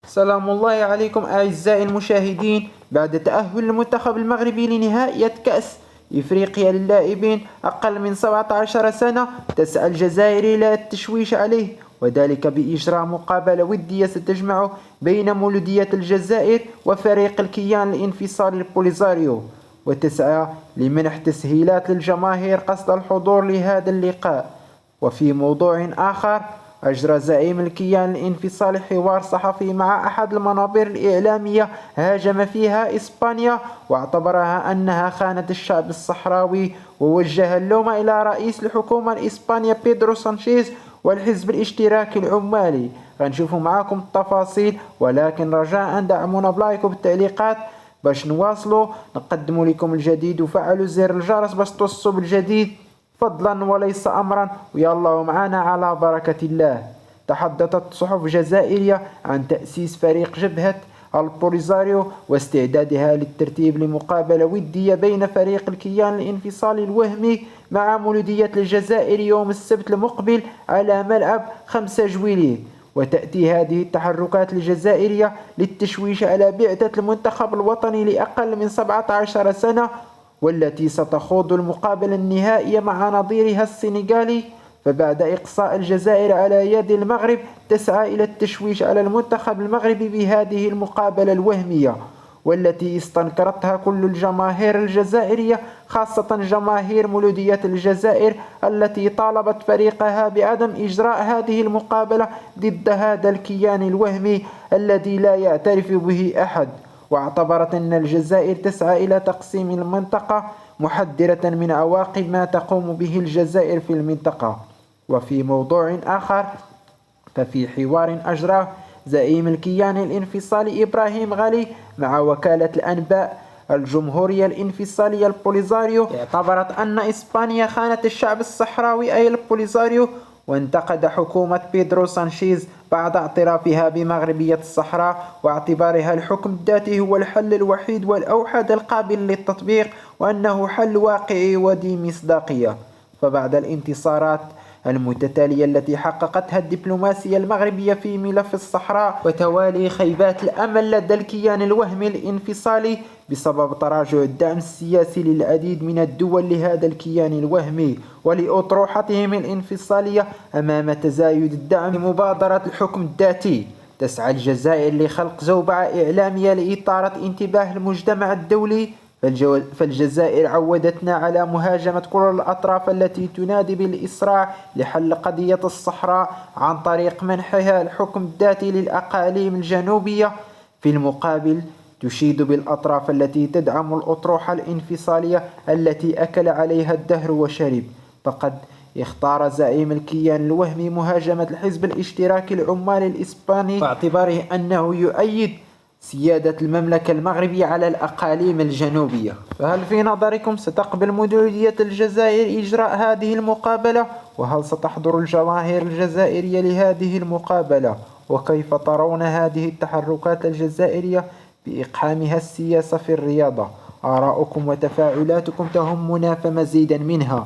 سلام الله عليكم أعزائي المشاهدين. بعد تأهل المنتخب المغربي لنهائيات كأس إفريقيا للاعبين أقل من 17 سنة، تسعى الجزائر إلى التشويش عليه، وذلك بإجراء مقابلة ودية ستجمع بين مولودية الجزائر وفريق الكيان الانفصالي البوليزاريو، وتسعى لمنح تسهيلات للجماهير قصد الحضور لهذا اللقاء. وفي موضوع آخر، أجرى زعيم الكيان الانفصالي حوار صحفي مع أحد المنابر الإعلامية هاجم فيها إسبانيا واعتبرها أنها خانت الشعب الصحراوي، ووجه اللوم إلى رئيس الحكومة الإسبانية بيدرو سانشيز والحزب الاشتراكي العمالي. غنشوفوا معاكم التفاصيل، ولكن رجاء دعمونا بلايك وبالتعليقات باش نواصلوا نقدم لكم الجديد، وفعلوا زر الجرس باش توصلوا بالجديد فضلا وليس أمرا. ويلا معنا على بركة الله. تحدثت صحف جزائرية عن تأسيس فريق جبهة البوليزاريو واستعدادها للترتيب لمقابلة ودية بين فريق الكيان الانفصالي الوهمي مع مولودية الجزائر يوم السبت المقبل على ملعب 5 جويلية. وتأتي هذه التحركات الجزائرية للتشويش على بعثة المنتخب الوطني لأقل من 17 سنة، والتي ستخوض المقابلة النهائية مع نظيرها السنغالي. فبعد إقصاء الجزائر على يد المغرب، تسعى إلى التشويش على المنتخب المغربي بهذه المقابلة الوهمية، والتي استنكرتها كل الجماهير الجزائرية، خاصة جماهير مولودية الجزائر التي طالبت فريقها بعدم إجراء هذه المقابلة ضد هذا الكيان الوهمي الذي لا يعترف به أحد. واعتبرت أن الجزائر تسعى إلى تقسيم المنطقة، محذرة من عواقب ما تقوم به الجزائر في المنطقة. وفي موضوع آخر، ففي حوار أجراه زعيم الكيان الانفصالي إبراهيم غالي مع وكالة الأنباء الجمهورية الانفصالية البوليزاريو، اعتبرت أن إسبانيا خانت الشعب الصحراوي أي البوليزاريو، وانتقد حكومة بيدرو سانشيز بعد اعترافها بمغربية الصحراء واعتبارها الحكم الذاتي هو الحل الوحيد والأوحد القابل للتطبيق، وأنه حل واقعي وذي مصداقية. فبعد الانتصارات المتتالية التي حققتها الدبلوماسية المغربية في ملف الصحراء، وتوالي خيبات الأمل لدى الكيان الوهمي الانفصالي بسبب تراجع الدعم السياسي للعديد من الدول لهذا الكيان الوهمي ولأطروحتهم الانفصالية أمام تزايد الدعم لمبادرة الحكم الذاتي، تسعى الجزائر لخلق زوبعة إعلامية لإثارة انتباه المجتمع الدولي. فالجزائر عودتنا على مهاجمة كل الأطراف التي تنادي بالإسراع لحل قضية الصحراء عن طريق منحها الحكم الذاتي للأقاليم الجنوبية. في المقابل، تشيد بالأطراف التي تدعم الأطروحة الانفصالية التي أكل عليها الدهر وشرب. فقد اختار زعيم الكيان الوهمي مهاجمة الحزب الاشتراكي العمالي الإسباني باعتباره أنه يؤيد سيادة المملكة المغربية على الأقاليم الجنوبية. فهل في نظركم ستقبل مولودية الجزائر إجراء هذه المقابلة؟ وهل ستحضر الجماهير الجزائرية لهذه المقابلة؟ وكيف ترون هذه التحركات الجزائرية بإقحامها السياسة في الرياضة؟ آراؤكم وتفاعلاتكم تهمنا، فمزيدا منها.